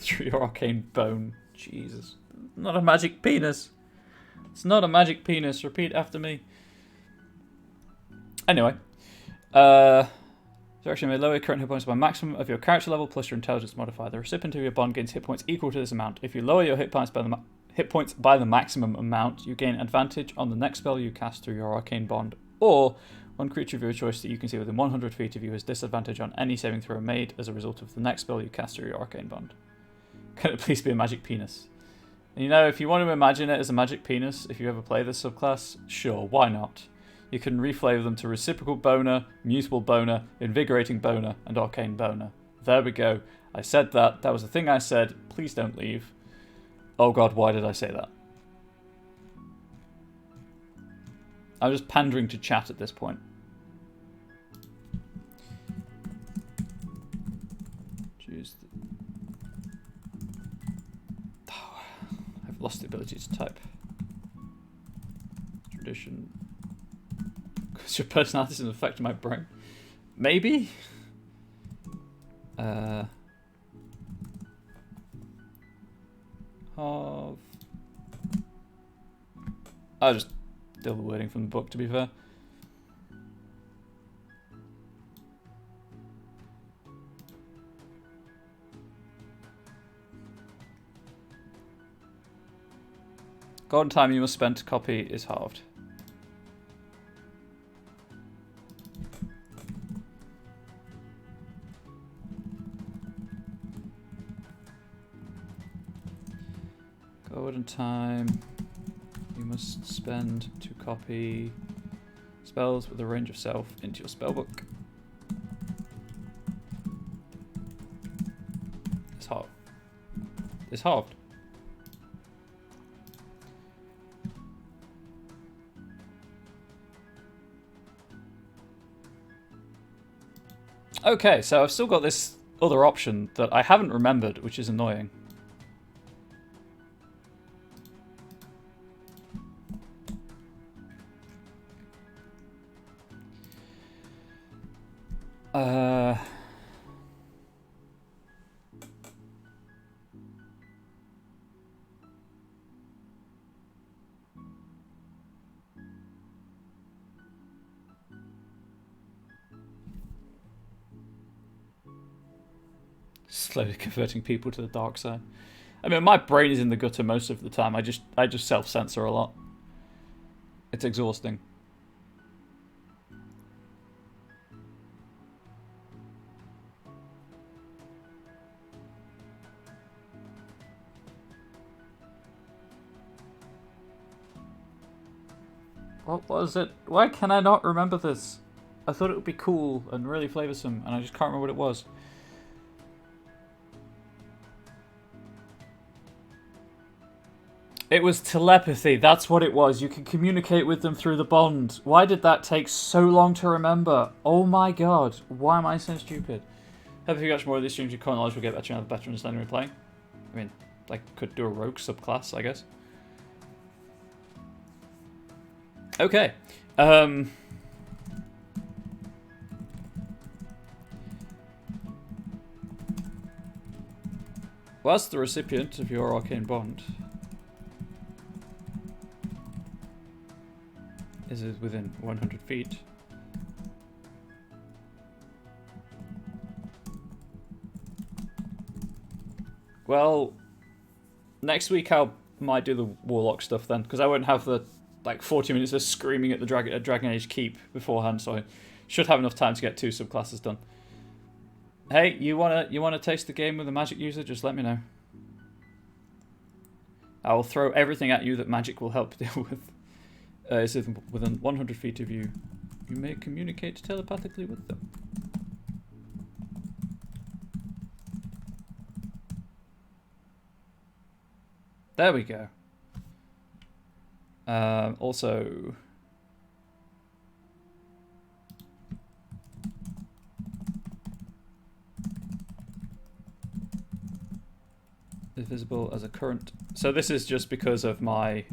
Through your Arcane Bone. Jesus. Not a magic penis. It's not a magic penis. Repeat after me. Anyway. Direction may lower your current hit points by maximum of your character level plus your intelligence modifier. The recipient of your bond gains hit points equal to this amount. If you lower your hit points by the maximum amount, you gain advantage on the next spell you cast through your Arcane Bond. Or one creature of your choice that you can see within 100 feet of you has disadvantage on any saving throw made as a result of the next spell you cast through your Arcane Bond. Can it please be a magic penis? And if you want to imagine it as a magic penis, if you ever play this subclass, sure, why not? You can reflavor them to Reciprocal Boner, Mutable Boner, Invigorating Boner, and Arcane Boner. There we go. I said that. That was the thing I said. Please don't leave. Oh god, why did I say that? I'm just pandering to chat at this point. Choose the... I've lost the ability to type. Tradition. Because your personality isn't affecting my brain. Maybe? I'll just steal the wording from the book, to be fair. Golden time you must spend to copy is halved. Golden time you must spend to copy spells with a range of self into your spellbook. It's halved. It's halved. Okay, so I've still got this other option that I haven't remembered, which is annoying. Slowly converting people to the dark side. I mean, my brain is in the gutter most of the time. I just self-censor a lot. It's exhausting. What was it? Why can I not remember this? I thought it would be cool and really flavoursome, and I just can't remember what it was. It was telepathy. That's what it was. You can communicate with them through the bond. Why did that take so long to remember? Oh my god. Why am I so stupid? Hope if you watch more of these streams, your core knowledge will get better and have a better understanding of playing. I mean, like, could do a rogue subclass, I guess. Okay. Whilst the recipient of your arcane bond is within 100 feet, well, next week I might do the warlock stuff then, because I won't have the like 40 minutes of screaming at the Dragon Age Keep beforehand, so I should have enough time to get 2 subclasses done. Hey, you wanna taste the game with a magic user? Just let me know. I will throw everything at you that magic will help deal with. Is within 100 feet of you. You may communicate telepathically with them. There we go. Also, is visible as a current. So this is just because of my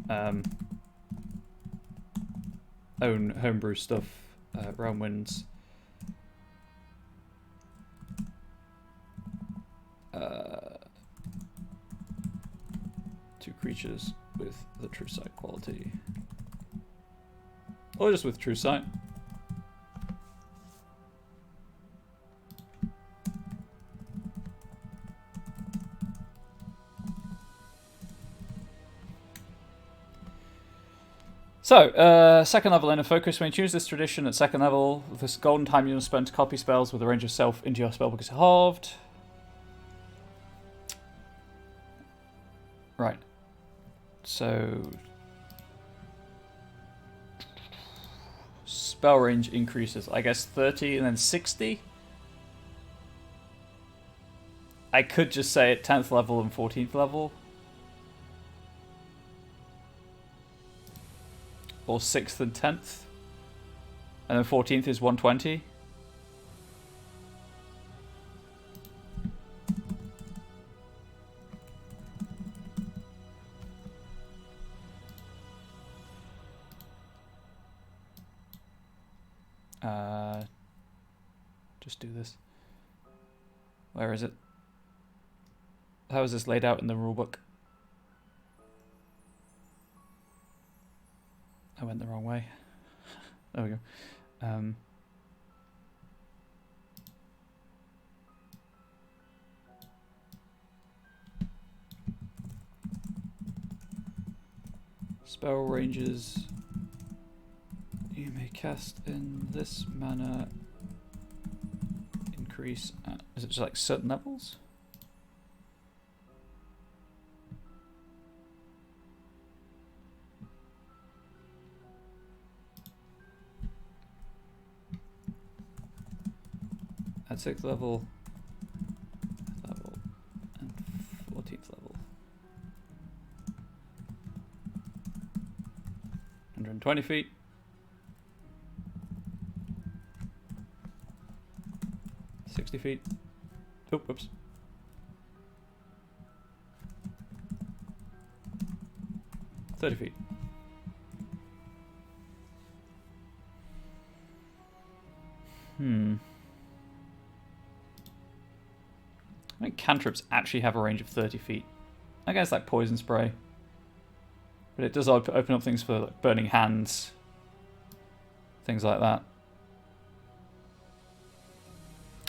own homebrew stuff. Realm Winds. Two creatures with the True Sight quality. Or just with True Sight. So, second level inner focus. When you choose this tradition at second level, this golden time you'll spend to copy spells with a range of self into your spellbook is halved. Right. So, spell range increases. I guess 30 and then 60. I could just say at 10th level and 14th level. Or 6th and 10th. And then 14th is 120. Just do this. Where is it? How is this laid out in the rulebook? I went the wrong way. There we go. Spell ranges. You may cast in this manner. Increase. Is it just like certain levels? At 6th level, and 14th level. 120 feet. 60 feet. Oh, whoops. $30 feet. I think cantrips actually have a range of 30 feet. I guess like poison spray. But it does open up things for like burning hands. Things like that.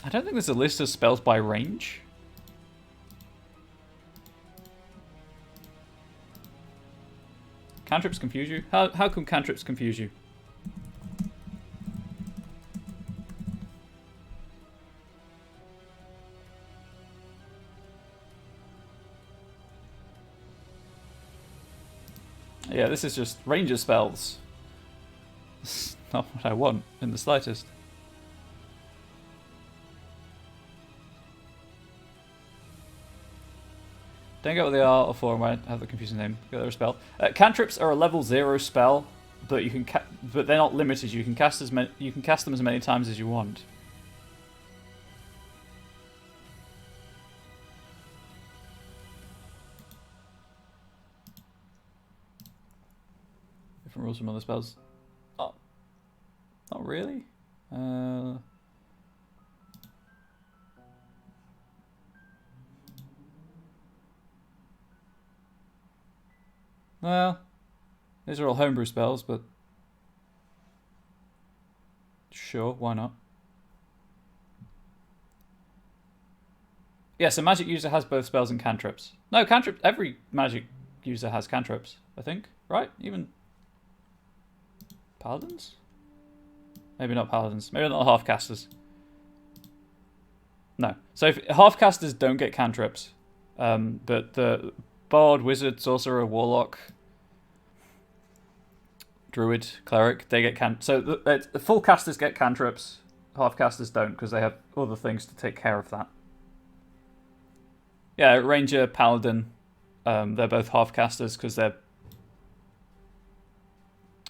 I don't think there's a list of spells by range. Cantrips confuse you? How come cantrips confuse you? Yeah, this is just ranger spells. It's not what I want in the slightest. Don't get what they are or for. I have the confusing name. Get their spell. Cantrips are a level 0 spell, but you can but they're not limited. You can cast them as many times as you want. Different rules from other spells. Oh, not really. Well, these are all homebrew spells, but sure, why not? Yes, a magic user has both spells and cantrips. No, cantrip. Every magic user has cantrips, I think. Right? Even paladins? Maybe not paladins. Maybe not half-casters. No. So if half-casters don't get cantrips, but the bard, wizard, sorcerer, warlock, druid, cleric, they get So the full casters get cantrips. Half-casters don't because they have other things to take care of that. Yeah, ranger, paladin, they're both half-casters because they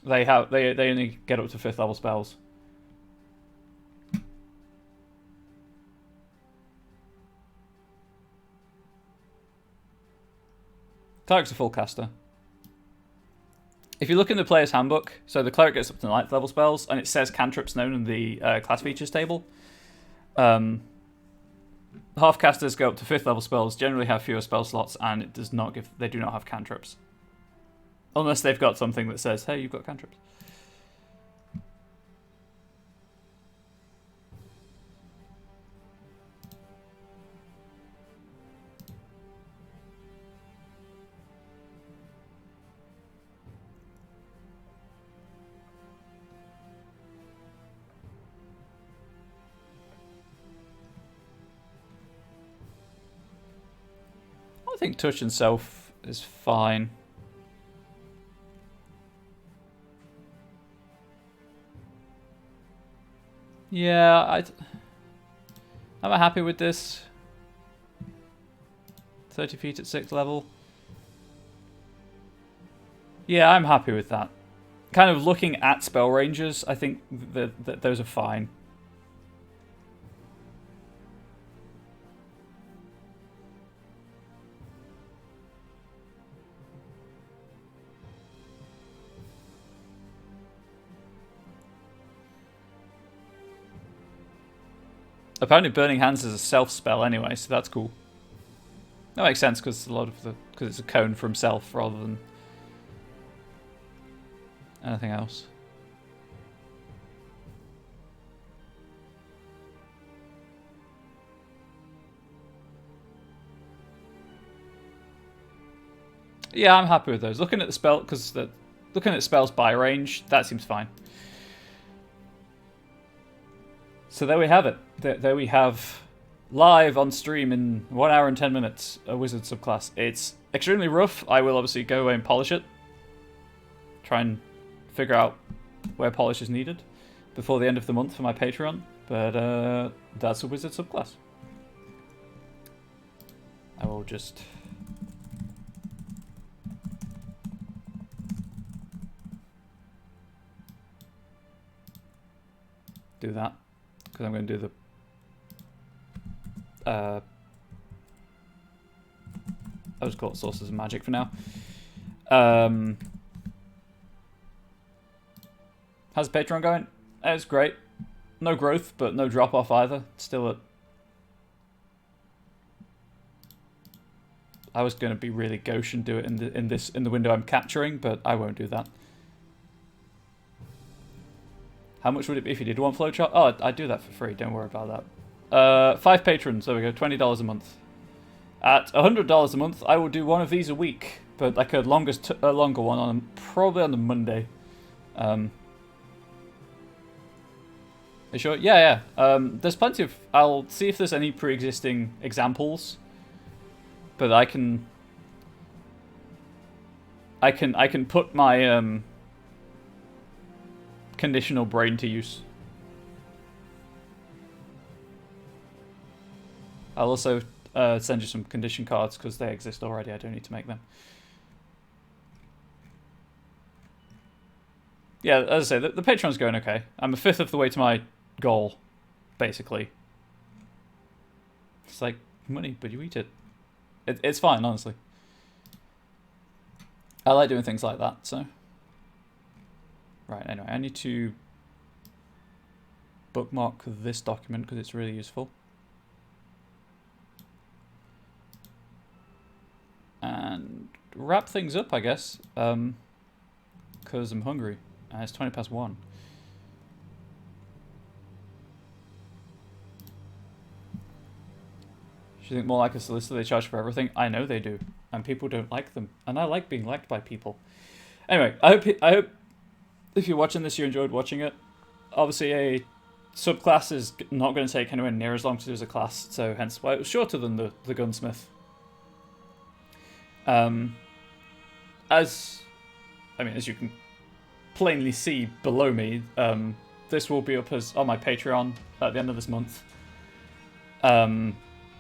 only get up to 5th level spells. Cleric's a full caster. If you look in the player's handbook, so the cleric gets up to 9th level spells, and it says cantrips known in the class features table. Half casters go up to 5th level spells, generally have fewer spell slots, and it does not give. They do not have cantrips, unless they've got something that says, "Hey, you've got cantrips." I think touch and self is fine. Yeah, I'm happy with this. 30 feet at 6th level. Yeah, I'm happy with that. Kind of looking at spell ranges, I think that those are fine. Apparently Burning Hands is a self spell anyway, so that's cool. That makes sense because it's a cone from self rather than anything else. Yeah, I'm happy with those. Looking at the spell, looking at spells by range, that seems fine. So there we have it. There we have, live on stream in 1 hour and 10 minutes, a wizard subclass. It's extremely rough. I will obviously go away and polish it. Try and figure out where polish is needed before the end of the month for my Patreon. But that's a wizard subclass. I will just... do that. Because I'm going to do the I'll just call it Sources of Magic for now. How's Patreon going? It's great. No growth, but no drop off either. Still at... I was going to be really gauche and do it in the window I'm capturing, but I won't do that. How much would it be if you did one flowchart? Oh, I'd do that for free. Don't worry about that. 5 patrons. There we go. $20 a month. At $100 a month, I will do one of these a week, but like a longer one on probably on the Monday. You sure? Yeah. There's plenty of... I'll see if there's any pre-existing examples, but I can put my conditional brain to use. I'll also send you some condition cards because they exist already. I don't need to make them. Yeah, as I say, the Patreon's going okay. I'm a fifth of the way to my goal, basically. It's like money, but you eat it. It's fine, honestly. I like doing things like that, so... Right, anyway, I need to bookmark this document because it's really useful. And wrap things up, I guess, because I'm hungry. And it's 1:20. You think more like a solicitor, they charge for everything? I know they do, and people don't like them, and I like being liked by people. Anyway, I hope if you're watching this, you enjoyed watching it. Obviously, a subclass is not going to take anywhere near as long to do as a class, so hence why it was shorter than the gunsmith. As you can plainly see below me, this will be up as on my Patreon at the end of this month.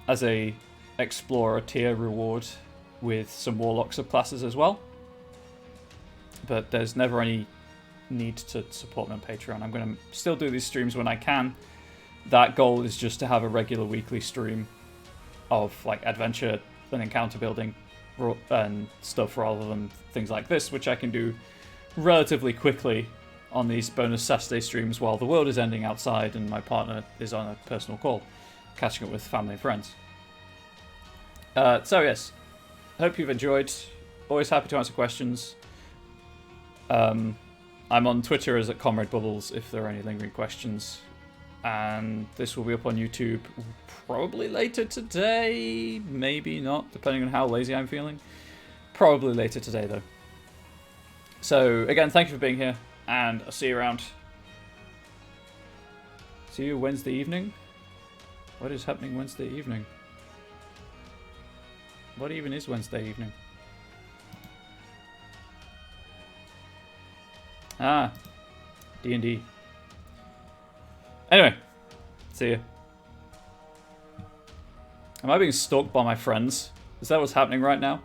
As a Explorer tier reward with some Warlock subclasses as well. But there's never any need to support me on Patreon. I'm going to still do these streams when I can. That goal is just to have a regular weekly stream of like adventure and encounter building and stuff rather than things like this, which I can do relatively quickly on these bonus Saturday streams while the world is ending outside and my partner is on a personal call, catching up with family and friends. So yes, hope you've enjoyed. Always happy to answer questions. I'm on Twitter as @ComradeBubbles if there are any lingering questions. And this will be up on YouTube probably later today, maybe not, depending on how lazy I'm feeling. Probably later today though. So again, thank you for being here, and I'll see you around. See you Wednesday evening? What is happening Wednesday evening? What even is Wednesday evening? Ah, D&D. Anyway, see you. Am I being stalked by my friends? Is that what's happening right now?